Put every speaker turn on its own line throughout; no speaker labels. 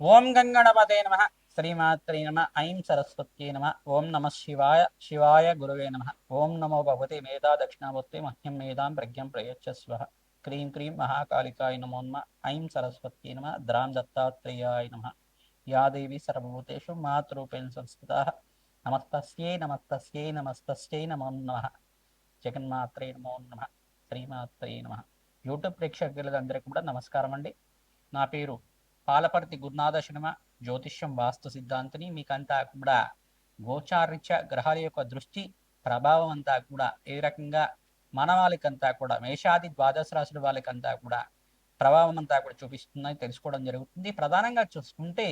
ఓం గంగణపతే నమ. శ్రీమాత్రే నమ. ఐం సరస్వత్యే నమ. ఓం నమ శివాయ. శివాయ గురవే నమ. ఓం నమో భగవతే మేధా దక్షిణామూర్తే మహ్యం మేధాం ప్రజ్ఞం ప్రయచ్చస్వ. క్రీం క్రీం మహాకాళికాయ నమో నమ. ఐం సరస్వత్యే నమ. ద్రాం దత్తాత్రేయాయ నమ. యా దేవి సర్వభూతేషు మాతృరూపేణ సంస్థితా. నమస్తస్యై నమస్తస్యై నమస్తస్యై నమో నమః. జగన్మాత్రే నమో నమః. శ్రీమాత్రే నమః. యూట్యూబ్ ప్రేక్షకులందరికీ కూడా నమస్కారం అండి. నా పేరు పాలపర్తి గురునాథ శర్మ, జ్యోతిష్యం వాస్తు సిద్ధాంతిని. మీకంతా కూడా గోచారిత్య గ్రహాల యొక్క దృష్టి ప్రభావం అంతా కూడా ఏ రకంగా మన వాళ్ళకంతా కూడా మేషాది ద్వాదశ రాశుల వాళ్ళకంతా కూడా ప్రభావం అంతా కూడా చూపిస్తుందని తెలుసుకోవడం జరుగుతుంది. ప్రధానంగా చూసుకుంటే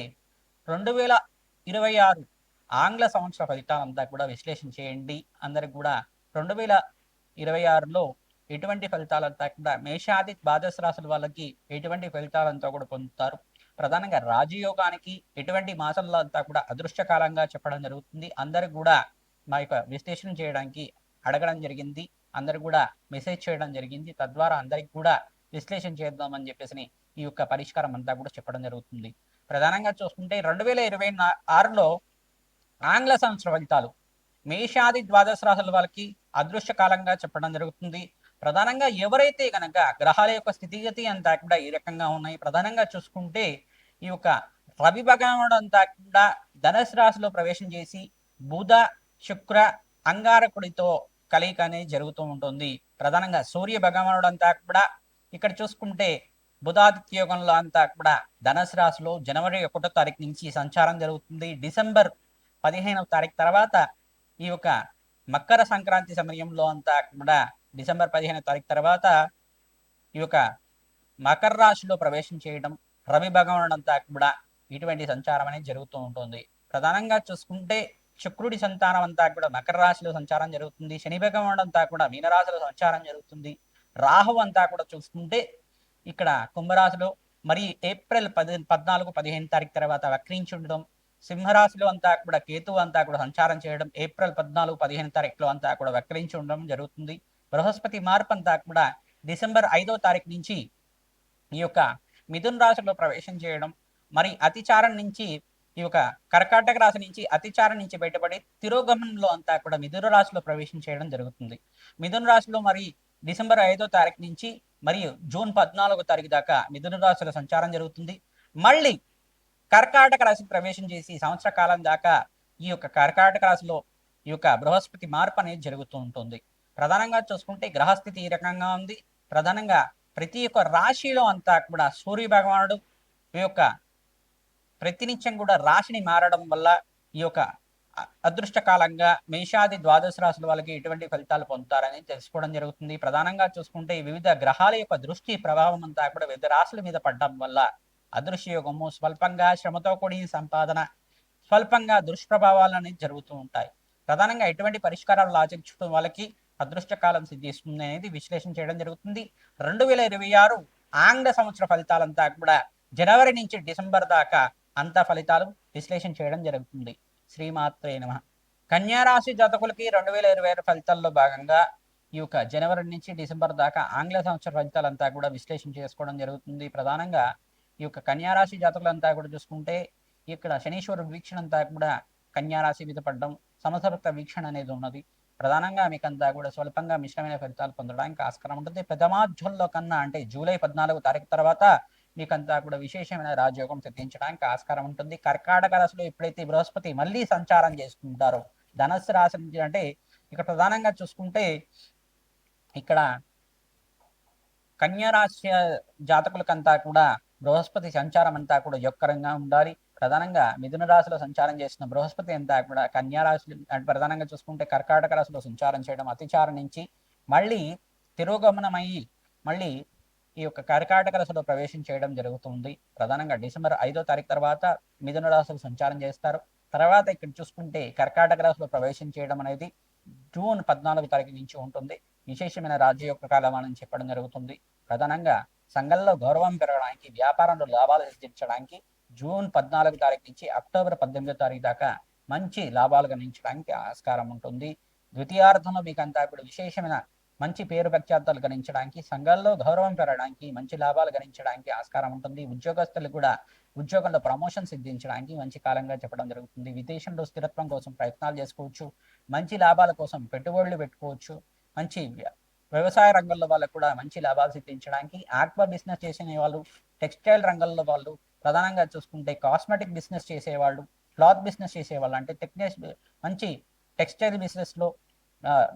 2026 ఆంగ్ల సంవత్సర ఫలితాలంతా కూడా విశ్లేషణ చేయండి. అందరికి కూడా 2026లో ఎటువంటి ఫలితాలంతా కూడా మేషాది ద్వాదశ రాశుల వాళ్ళకి ఎటువంటి ఫలితాలంతా కూడా పొందుతారు. ప్రధానంగా రాజయోగానికి ఎటువంటి మాసంలో అంతా కూడా అదృష్టకాలంగా చెప్పడం జరుగుతుంది. అందరు కూడా మా యొక్క విశ్లేషణ చేయడానికి అడగడం జరిగింది. అందరు కూడా మెసేజ్ చేయడం జరిగింది. తద్వారా అందరికి కూడా విశ్లేషణ చేద్దామని చెప్పేసి ఈ యొక్క పరిష్కారం అంతా కూడా చెప్పడం జరుగుతుంది. ప్రధానంగా చూసుకుంటే 2026లో ఆంగ్ల సంవత్సర ఫలితాలు మేషాది ద్వాదశ రాశుల వాళ్ళకి అదృష్టకాలంగా చెప్పడం జరుగుతుంది. ప్రధానంగా ఎవరైతే కనుక గ్రహాల యొక్క స్థితిగతి అంతా కూడా ఈ రకంగా ఉన్నాయి. ప్రధానంగా చూసుకుంటే ఈ యొక్క రవి భగవానుడు అంతా కూడా ధనుసు రాశిలో ప్రవేశం చేసి బుధ శుక్ర అంగారకుడితో కలయిక అనేది జరుగుతూ ఉంటుంది. ప్రధానంగా సూర్య భగవానుడు అంతా కూడా ఇక్కడ చూసుకుంటే బుధాదిత్య యోగంలో అంతా కూడా ధనుసు రాశిలో జనవరి 1వ తారీఖు నుంచి సంచారం జరుగుతుంది. డిసెంబర్ 15వ తారీఖు తర్వాత ఈ యొక్క మకర సంక్రాంతి సమయంలో అంతా కూడా డిసెంబర్ 15వ తారీఖు తర్వాత ఈ యొక్క మకర రాశిలో ప్రవేశం చేయడం, రవి భగవానుడు అంతా కూడా ఇటువంటి సంచారం అనేది జరుగుతూ ఉంటుంది. ప్రధానంగా చూసుకుంటే శుక్రుడి సంతానం అంతా కూడా మకర రాశిలో సంచారం జరుగుతుంది. శని భగవానుడు అంతా కూడా మీనరాశిలో సంచారం జరుగుతుంది. రాహు అంతా కూడా చూసుకుంటే ఇక్కడ కుంభరాశిలో మరి ఏప్రిల్ 14-15 తారీఖు తర్వాత వక్రించి ఉండడం, సింహరాశిలో అంతా కూడా కేతు అంతా కూడా సంచారం చేయడం, ఏప్రిల్ 14-15 తారీఖులో అంతా కూడా వక్రించి ఉండడం జరుగుతుంది. బృహస్పతి మార్పు అంతా కూడా డిసెంబర్ 5వ తారీఖు నుంచి ఈ యొక్క మిథున రాశిలో ప్రవేశం చేయడం, మరి అతిచారం నుంచి ఈ యొక్క కర్కాటక రాశి నుంచి అతిచారం నుంచి బయటపడి తిరోగమనంలో అంతా కూడా మిథున రాశిలో ప్రవేశం చేయడం జరుగుతుంది. మిథున రాశిలో మరి డిసెంబర్ 5వ తారీఖు నుంచి మరియు జూన్ 14వ తారీఖు దాకా మిథున రాశిలో సంచారం జరుగుతుంది. మళ్ళీ కర్కాటక రాశి ప్రవేశం చేసి సంవత్సర కాలం దాకా ఈ యొక్క కర్కాటక రాశిలో ఈ యొక్క బృహస్పతి మార్పు అనేది జరుగుతూ ఉంటుంది. ప్రధానంగా చూసుకుంటే గ్రహస్థితి ఈ రకంగా ఉంది. ప్రధానంగా ప్రతి ఒక్క రాశిలో అంతా కూడా సూర్య భగవానుడు ఈ యొక్క ప్రతినిత్యం కూడా రాశిని మారడం వల్ల ఈ యొక్క అదృష్టకాలంగా మేషాది ద్వాదశ రాశుల వాళ్ళకి ఎటువంటి ఫలితాలు పొందుతారని తెలుసుకోవడం జరుగుతుంది. ప్రధానంగా చూసుకుంటే వివిధ గ్రహాల యొక్క దృష్టి ప్రభావం అంతా కూడా వివిధ రాశుల మీద పడడం వల్ల అదృశ్యయోగము, స్వల్పంగా శ్రమతో కూడిన సంపాదన, స్వల్పంగా దుష్ప్రభావాలు అనేది జరుగుతూ ఉంటాయి. ప్రధానంగా ఎటువంటి పరిష్కారాలు ఆచరించడం వాళ్ళకి అదృష్టకాలం సిద్ధిస్తుంది అనేది విశ్లేషణ చేయడం జరుగుతుంది. 2026 ఆంగ్ల సంవత్సర ఫలితాలంతా కూడా జనవరి నుంచి డిసెంబర్ దాకా అంతా ఫలితాలు విశ్లేషణ చేయడం జరుగుతుంది. శ్రీమాత్రే నమ. కన్యారాశి జాతకులకి 2026 ఫలితాల్లో భాగంగా ఈ యొక్క జనవరి నుంచి డిసెంబర్ దాకా ఆంగ్ల సంవత్సర ఫలితాలంతా కూడా విశ్లేషణ చేసుకోవడం జరుగుతుంది. ప్రధానంగా ఈ యొక్క కన్యారాశి జాతకులంతా కూడా చూసుకుంటే ఇక్కడ శనీశ్వరుడు వీక్షణ అంతా కూడా కన్యారాశి మీద పడడం, సమసప్త వీక్షణ అనేది ఉన్నది. ప్రధానంగా మీకంతా కూడా స్వల్పంగా మిశ్రమైన ఫలితాలు పొందడానికి ఆస్కారం ఉంటుంది. ప్రథమాధ్యుల్లో కన్నా అంటే జూలై 14వ తారీఖు తర్వాత మీకంతా కూడా విశేషమైన రాజయోగం సిద్ధించడానికి ఆస్కారం ఉంటుంది. కర్కాటక రాశిలో ఎప్పుడైతే బృహస్పతి మళ్ళీ సంచారం చేసుకుంటారో ధనస్సు రాశి నుంచి అంటే ఇక్కడ ప్రధానంగా చూసుకుంటే ఇక్కడ కన్యారాశి జాతకులకంతా కూడా బృహస్పతి సంచారం అంతా కూడా యొక్కరంగా ఉండాలి. ప్రధానంగా మిథున రాశిలో సంచారం చేసిన బృహస్పతి అంతా కూడా కన్యా రాశి ప్రధానంగా చూసుకుంటే కర్కాటక రాశిలో సంచారం చేయడం, అతిచారం నుంచి మళ్ళీ తిరోగమనమయ్యి మళ్ళీ ఈ యొక్క కర్కాటక రాశిలో ప్రవేశం చేయడం జరుగుతుంది. ప్రధానంగా డిసెంబర్ 5వ తారీఖు తర్వాత మిథున రాశిలో సంచారం చేస్తారు. తర్వాత ఇక్కడ చూసుకుంటే కర్కాటక రాశిలో ప్రవేశం చేయడం అనేది జూన్ 14వ తారీఖు నుంచి ఉంటుంది. విశేషమైన రాజయోగ కాలం అని చెప్పడం జరుగుతుంది. ప్రధానంగా సంఘంలో గౌరవం పెరగడానికి, వ్యాపారంలో లాభాలు సిద్ధించడానికి జూన్ 14వ తారీఖు నుంచి అక్టోబర్ 18వ తారీఖు దాకా మంచి లాభాలు గణించడానికి ఆస్కారం ఉంటుంది. ద్వితీయార్థంలో మీకు అంతా కూడా విశేషమైన మంచి పేరు ప్రఖ్యాతలు గణించడానికి, సంఘాల్లో గౌరవం పెరగడానికి, మంచి లాభాలు గణించడానికి ఆస్కారం ఉంటుంది. ఉద్యోగస్తులు కూడా ఉద్యోగంలో ప్రమోషన్ సిద్ధించడానికి మంచి కాలంగా చెప్పడం జరుగుతుంది. విదేశంలో స్థిరత్వం కోసం ప్రయత్నాలు చేసుకోవచ్చు. మంచి లాభాల కోసం పెట్టుబడులు పెట్టుకోవచ్చు. మంచి వ్యవసాయ రంగంలో వాళ్ళకు కూడా మంచి లాభాలు సిద్ధించడానికి, ఆక్వా బిజినెస్ చేసే వాళ్ళు, టెక్స్టైల్ రంగంలో వాళ్ళు, ప్రధానంగా చూసుకుంటే కాస్మెటిక్ బిజినెస్ చేసేవాళ్ళు, క్లాత్ బిజినెస్ చేసేవాళ్ళు, అంటే మంచి టెక్స్టైల్ బిజినెస్లో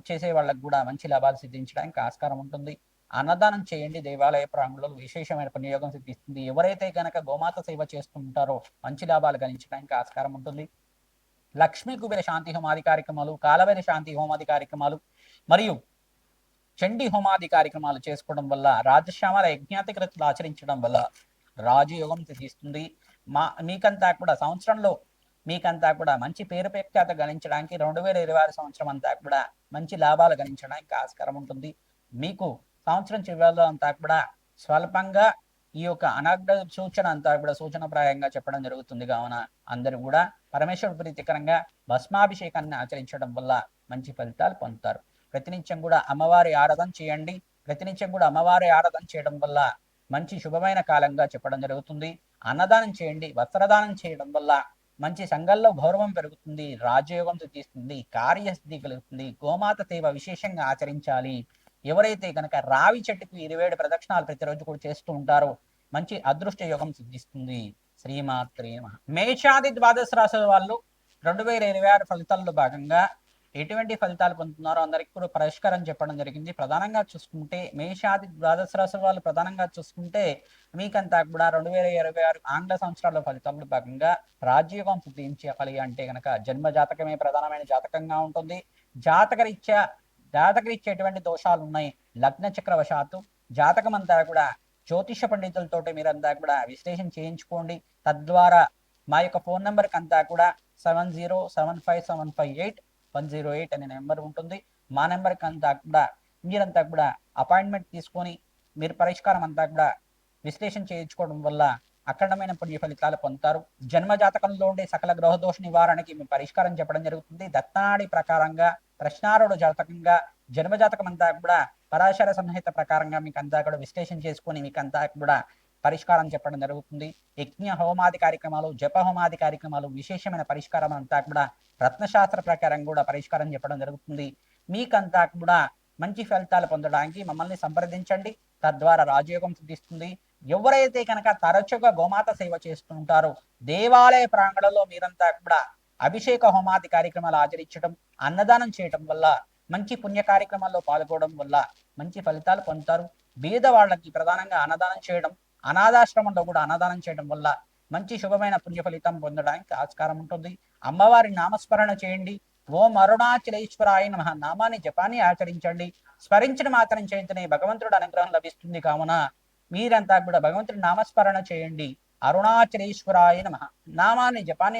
చేసే వాళ్ళకు కూడా మంచి లాభాలు సిద్ధించడానికి ఆస్కారం ఉంటుంది. అన్నదానం చేయండి, దేవాలయ ప్రాంగణంలో విశేషమైన పుణ్యయోగం సిద్ధిస్తుంది. ఎవరైతే గనక గోమాత సేవ చేస్తుంటారో మంచి లాభాలు గణించడానికి ఆస్కారం ఉంటుంది. లక్ష్మీ కుబేర శాంతి హోమాది కార్యక్రమాలు, కాలవేర శాంతి హోమాది కార్యక్రమాలు మరియు చండీ హోమాది కార్యక్రమాలు చేసుకోవడం వల్ల, రాజశ్యామల యజ్ఞాతికృతులు ఆచరించడం వల్ల రాజయోగం సిద్ధిస్తుంది. మీకంతా కూడా సంవత్సరంలో మీకంతా కూడా మంచి పేరు ప్రఖ్యాత గణించడానికి 2026 సంవత్సరం అంతా కూడా మంచి లాభాలు గణించడానికి ఆస్కారం ఉంటుంది. మీకు సంవత్సరం చివరిలో అంతా కూడా స్వల్పంగా ఈ యొక్క అనాగ్ర సూచన అంతా కూడా సూచనప్రాయంగా చెప్పడం జరుగుతుంది. కావున అందరూ కూడా పరమేశ్వర ప్రీతికరంగా భస్మాభిషేకాన్ని ఆచరించడం వల్ల మంచి ఫలితాలు పొందుతారు. ప్రతినిత్యం కూడా అమ్మవారి ఆరాధన చేయండి. ప్రతినిత్యం కూడా అమ్మవారి ఆరాధన చేయడం వల్ల మంచి శుభమైన కాలంగా చెప్పడం జరుగుతుంది. అన్నదానం చేయండి. వస్త్రదానం చేయడం వల్ల మంచి సంఘంలో గౌరవం పెరుగుతుంది, రాజయోగం సిద్ధిస్తుంది, కార్యసిద్ధి కలుగుతుంది. గోమాత సేవ విశేషంగా ఆచరించాలి. ఎవరైతే కనుక రావి చెట్టుకు 27 ప్రదక్షిణాలు ప్రతిరోజు కూడా చేస్తూ ఉంటారో మంచి అదృష్ట యోగం సిద్ధిస్తుంది. శ్రీమాత్రే నమః. మేషాది ద్వాదశ రాశుల వాళ్ళు 2026 ఫలితాల్లో భాగంగా ఎటువంటి ఫలితాలు పొందుతున్నారో అందరికీ కూడా పరిష్కారం చెప్పడం జరిగింది. ప్రధానంగా చూసుకుంటే మేషాది ద్వాదశ రాశుల వాళ్ళు ప్రధానంగా చూసుకుంటే మీకంతా కూడా 2026 ఆంగ్ల సంవత్సరాల ఫలితాల్లో భాగంగా రాజయోగం సిద్ధించాలి అంటే కనుక జన్మ జాతకమే ప్రధానమైన జాతకంగా ఉంటుంది. జాతకరీత్యా ఎటువంటి దోషాలు ఉన్నాయి, లగ్న చక్రవశాత్తు జాతకం అంతా కూడా జ్యోతిష పండితులతోటి మీరంతా కూడా విశ్లేషణ చేయించుకోండి. తద్వారా మా యొక్క ఫోన్ నెంబర్కి అంతా కూడా 7075758108 అనే నెంబర్ ఉంటుంది. మా నెంబర్కి అంతా కూడా మీరంతా కూడా అపాయింట్మెంట్ తీసుకొని మీరు పరిష్కారం అంతా కూడా విశ్లేషణ చేయించుకోవడం వల్ల అఖండమైన పుణ్య ఫలితాలు పొందుతారు. జన్మ జాతకంలో ఉండే సకల గ్రహదోష నివారణకి మీ పరిష్కారం చెప్పడం జరుగుతుంది. దత్తనాడి ప్రకారంగా, ప్రశ్నారుడు జాతకంగా, జన్మ జాతకం అంతా కూడా పరాశర సంహిత ప్రకారంగా మీకు అంతా కూడా విశ్లేషణ చేసుకొని మీకు అంతా కూడా పరిష్కారం చెప్పడం జరుగుతుంది. యజ్ఞ హోమాది కార్యక్రమాలు, జప హోమాది కార్యక్రమాలు, విశేషమైన పరిష్కారం అంతా కూడా రత్నశాస్త్ర ప్రకారం కూడా పరిష్కారం చెప్పడం జరుగుతుంది. మీకంతా కూడా మంచి ఫలితాలు పొందడానికి మమ్మల్ని సంప్రదించండి. తద్వారా రాజయోగం సిద్ధిస్తుంది. ఎవరైతే కనుక తరచుగా గోమాత సేవ చేస్తుంటారో దేవాలయ ప్రాంగణంలో మీరంతా కూడా అభిషేక హోమాది కార్యక్రమాలు ఆచరించడం, అన్నదానం చేయడం వల్ల, మంచి పుణ్య కార్యక్రమాల్లో పాల్గొనడం వల్ల మంచి ఫలితాలు పొందుతారు. బీద వాళ్ళకి ప్రధానంగా అన్నదానం చేయడం, అనాథాశ్రమంలో కూడా అన్నదానం చేయడం వల్ల మంచి శుభమైన పుణ్య ఫలితం పొందడానికి ఆస్కారం ఉంటుంది. అమ్మవారి నామస్మరణ చేయండి. ఓం అరుణాచలేశ్వరాయ నమః నామాన్ని జపాన్ని ఆచరించండి. స్మరించిన మాత్రం చేతనే భగవంతుడు అనుగ్రహం లభిస్తుంది. కావున మీరంతా కూడా భగవంతుడి నామస్మరణ చేయండి. అరుణాచలేశ్వరాయ నమః నామాన్ని జపాన్ని